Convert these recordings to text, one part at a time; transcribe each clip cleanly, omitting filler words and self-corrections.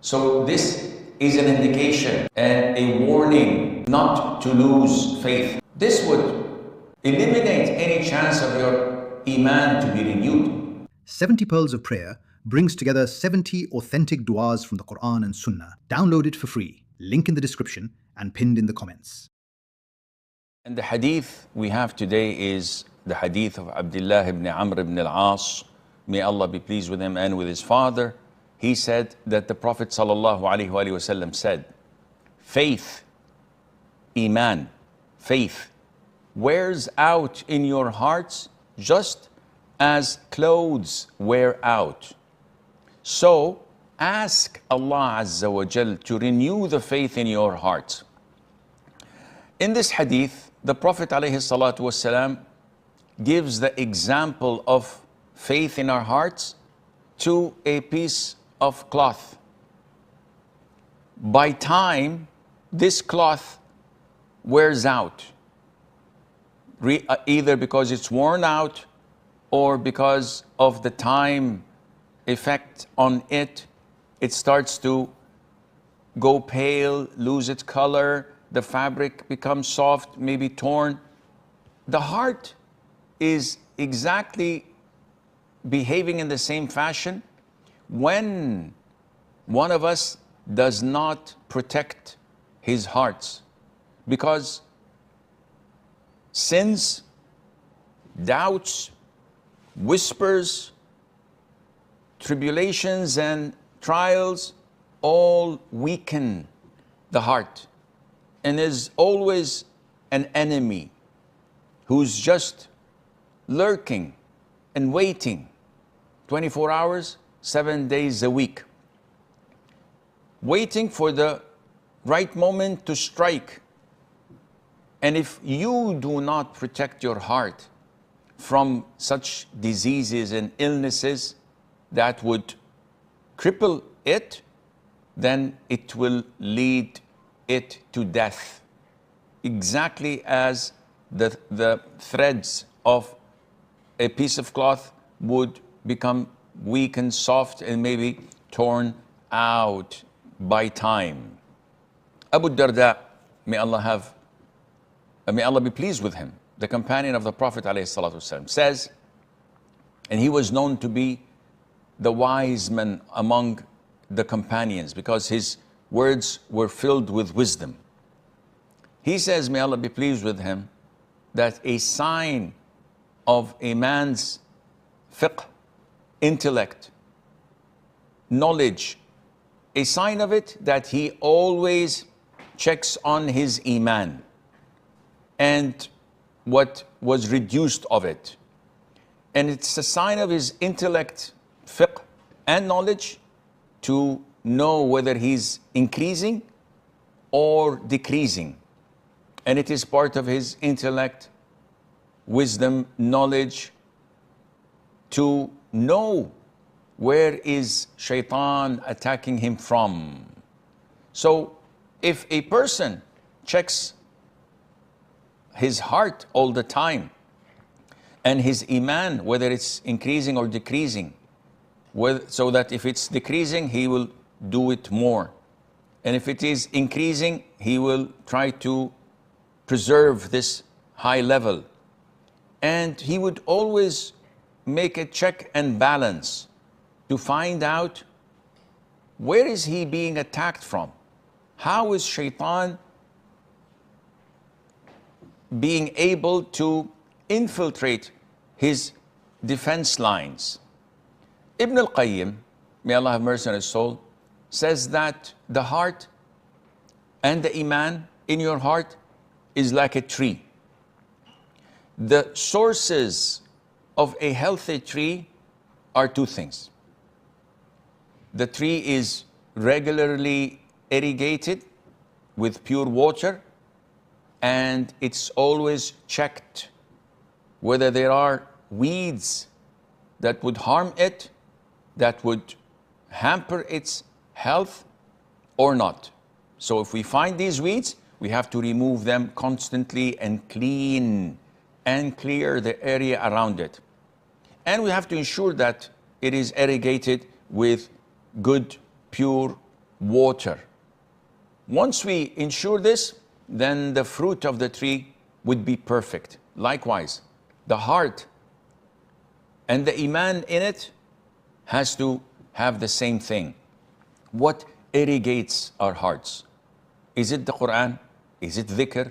So this is an indication and a warning not to lose faith. This would eliminate any chance of your iman to be renewed. 70 Pearls of Prayer brings together 70 authentic du'as from the Qur'an and Sunnah. Download it for free. Link in the description and pinned in the comments. And the hadith we have today is the hadith of Abdullah ibn Amr ibn al-As. May Allah be pleased with him and with his father. He said that the Prophet ﷺ said, faith, iman, faith, wears out in your hearts just as clothes wear out. So ask Allah Azza wa Jal to renew the faith in your heart. In this hadith, the Prophet ﷺ gives the example of faith in our hearts to a piece of cloth. By time, this cloth wears out, either because it's worn out or because of the time effect on it. It starts to go pale, lose its color, the fabric becomes soft, maybe torn. The heart is exactly behaving in the same fashion when one of us does not protect his hearts, because sins, doubts, whispers, tribulations and trials all weaken the heart, and is always an enemy who's just lurking and waiting 24 hours, 7 days a week, waiting for the right moment to strike. And if you do not protect your heart from such diseases and illnesses that would cripple it, then it will lead it to death, exactly as the threads of a piece of cloth would become weak and soft and maybe torn out by time. Abu Darda, may Allah be pleased with him, the companion of the Prophet ﷺ, says, and he was known to be the wise man among the companions because his words were filled with wisdom. He says, may Allah be pleased with him, that a sign of a man's fiqh, intellect, knowledge, a sign of it that he always checks on his iman and what was reduced of it. And it's a sign of his intellect, fiqh, and knowledge to know whether he's increasing or decreasing. And it is part of his intellect, wisdom, knowledge to know where is shaitan attacking him from. So if a person checks his heart all the time and his iman, whether it's increasing or decreasing, so that if it's decreasing, he will do it more. And if it is increasing, he will try to preserve this high level. And he would always make a check and balance to find out where is he being attacked from? How is shaitan being able to infiltrate his defense lines? Ibn al-Qayyim, may Allah have mercy on his soul, says that the heart and the iman in your heart is like a tree. The sources of a healthy tree are two things. The tree is regularly irrigated with pure water, and it's always checked whether there are weeds that would harm it, that would hamper its health or not. So if we find these weeds, we have to remove them constantly and clean and clear the area around it. And we have to ensure that it is irrigated with good, pure water. Once we ensure this, then the fruit of the tree would be perfect. Likewise, the heart and the iman in it has to have the same thing. What irrigates our hearts? Is it the Qur'an? Is it dhikr?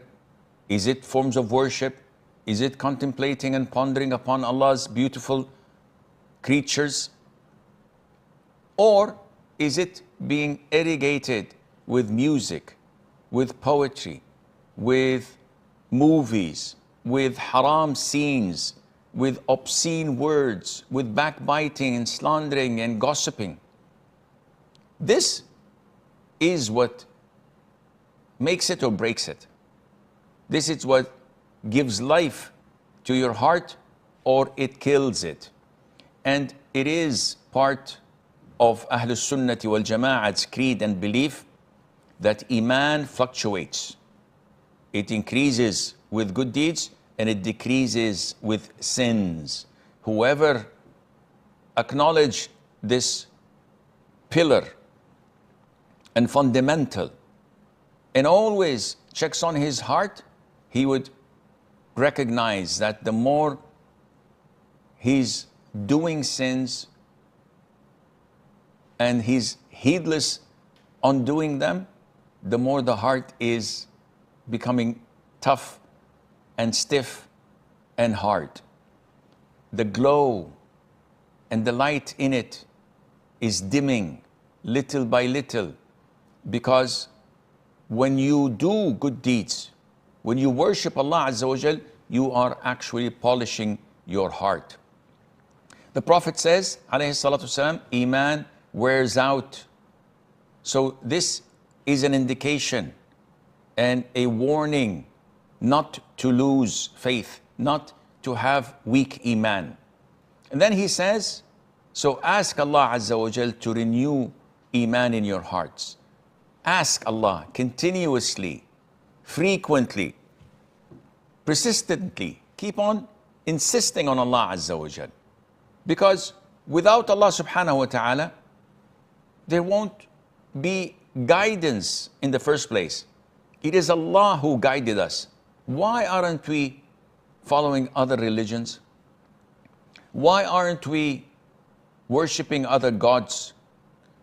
Is it forms of worship? Is it contemplating and pondering upon Allah's beautiful creatures? Or is it being irrigated with music, with poetry, with movies, with haram scenes, with obscene words, with backbiting and slandering and gossiping? This is what makes it or breaks it. This is what gives life to your heart or it kills it. And it is part of Ahlus Sunnati wal Jama'at's creed and belief that iman fluctuates. It increases with good deeds and it decreases with sins. Whoever acknowledged this pillar and fundamental and always checks on his heart, he would recognize that the more he's doing sins and he's heedless on doing them, the more the heart is becoming tough and stiff and hard. The glow and the light in it is dimming little by little, because when you do good deeds, when you worship Allah Azza wa Jal, you are actually polishing your heart. The Prophet says, alayhi salatu wasalam, iman wears out. So this is an indication and a warning not to lose faith, not to have weak iman. And then he says, so ask Allah Azza wa Jal to renew iman in your hearts. Ask Allah continuously, frequently, persistently. Keep on insisting on Allah Azza wa Jal. Because without Allah subhanahu wa ta'ala, there won't be guidance in the first place. It is Allah who guided us. Why aren't we following other religions? Why aren't we worshipping other gods?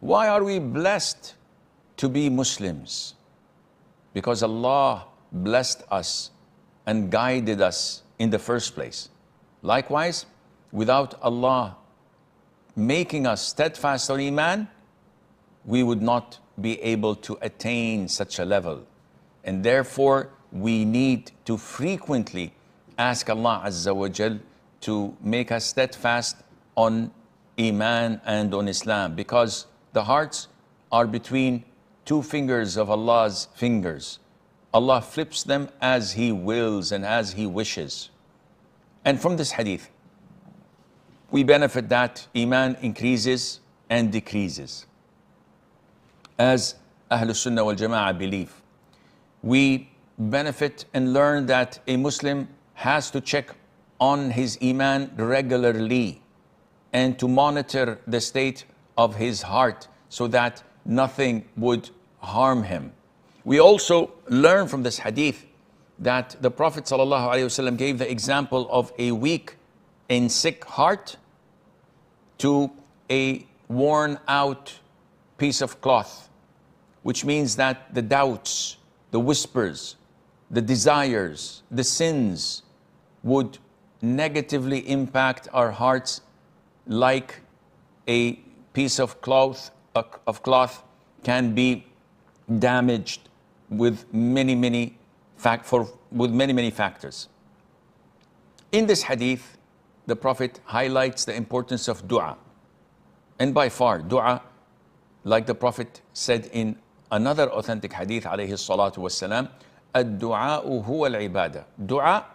Why are we blessed to be Muslims? Because Allah blessed us and guided us in the first place. Likewise, without Allah making us steadfast on iman, we would not be able to attain such a level. And therefore, we need to frequently ask Allah Azza wa Jal to make us steadfast on iman and on Islam, because the hearts are between two fingers of Allah's fingers. Allah flips them as He wills and as He wishes. And from this hadith, we benefit that iman increases and decreases. As Ahlus Sunnah wal Jama'ah believe, we benefit and learn that a Muslim has to check on his iman regularly and to monitor the state of his heart so that nothing would harm him. We also learn from this hadith that the Prophet ﷺ gave the example of a weak and sick heart to a worn out piece of cloth, which means that the doubts, the whispers, the desires, the sins would negatively impact our hearts like a piece of cloth can be damaged with many factors. In this hadith, the Prophet highlights the importance of dua. And by far, dua, like the Prophet said in another authentic hadith, alayhi salatu wassalam, ad-du'a'u huwa al-ibadah. Dua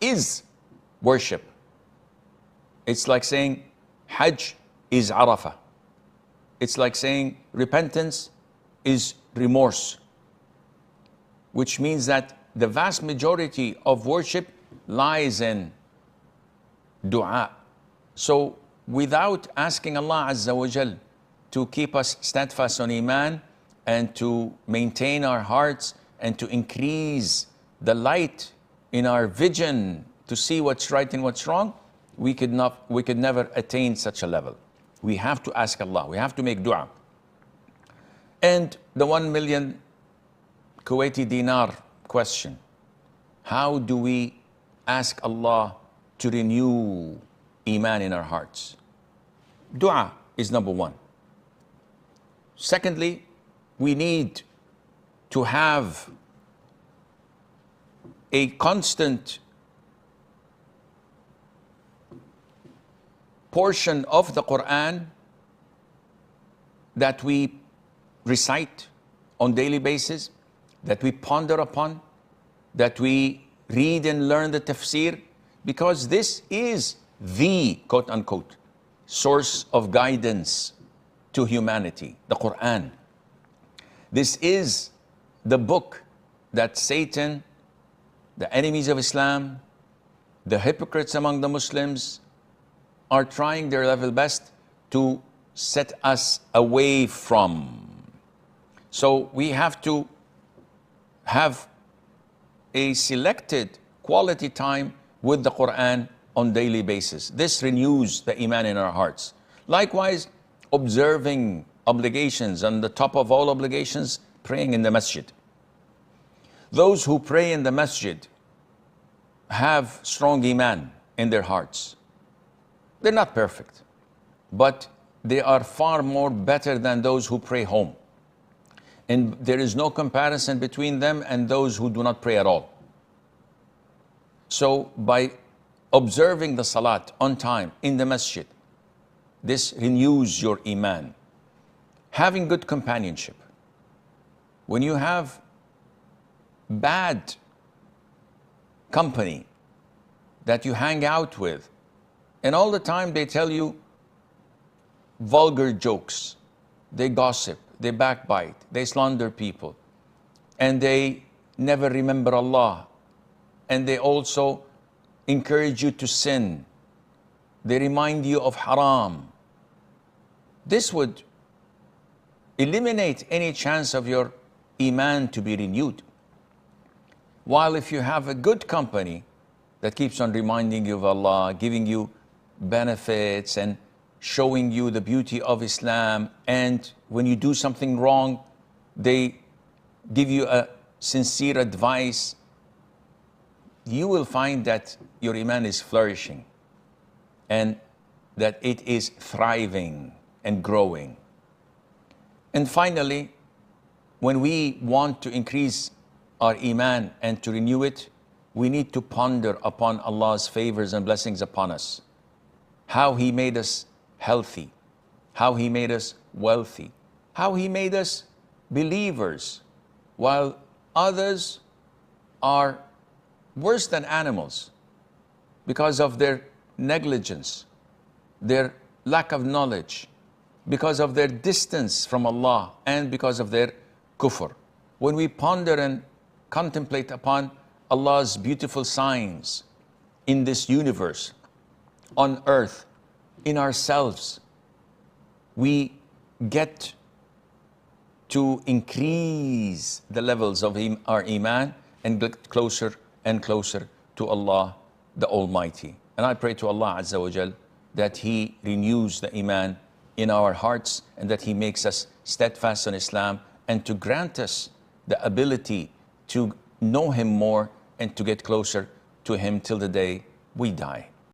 is worship. It's like saying Hajj is Arafah. It's like saying repentance is remorse, which means that the vast majority of worship lies in dua. So without asking Allah Azza wa Jal to keep us steadfast on iman, and to maintain our hearts and to increase the light in our vision to see what's right and what's wrong, we could never attain such a level. We have to ask Allah, we have to make dua. And the 1 million Kuwaiti dinar question, how do we ask Allah to renew iman in our hearts? Dua is number one. Secondly, we need to have a constant portion of the Qur'an that we recite on daily basis, that we ponder upon, that we read and learn the tafsir, because this is the quote unquote source of guidance to humanity, the Qur'an. This is the book that Satan, the enemies of Islam, the hypocrites among the Muslims are trying their level best to set us away from. So we have to have a selected quality time with the Qur'an on daily basis. This renews the iman in our hearts. Likewise, observing obligations, and the top of all obligations, praying in the masjid. Those who pray in the masjid have strong iman in their hearts. They're not perfect, but they are far more better than those who pray home. And there is no comparison between them and those who do not pray at all. So by observing the salat on time in the masjid, this renews your iman. Having good companionship. When you have bad company that you hang out with, and all the time they tell you vulgar jokes, they gossip, they backbite, they slander people, and they never remember Allah, and they also encourage you to sin, they remind you of haram. This would eliminate any chance of your iman to be renewed. While if you have a good company that keeps on reminding you of Allah, giving you benefits and showing you the beauty of Islam, and when you do something wrong, they give you a sincere advice, you will find that your iman is flourishing and that it is thriving and growing. And finally, when we want to increase our iman and to renew it, we need to ponder upon Allah's favors and blessings upon us. How He made us healthy, how He made us wealthy, how He made us believers, while others are worse than animals because of their negligence, their lack of knowledge, because of their distance from Allah, and because of their kufr. When we ponder and contemplate upon Allah's beautiful signs in this universe, on earth, in ourselves, we get to increase the levels of our iman and get closer and closer to Allah the Almighty. And I pray to Allah Azza wa Jal that He renews the iman in our hearts and that He makes us steadfast on Islam, and to grant us the ability to know Him more and to get closer to Him till the day we die.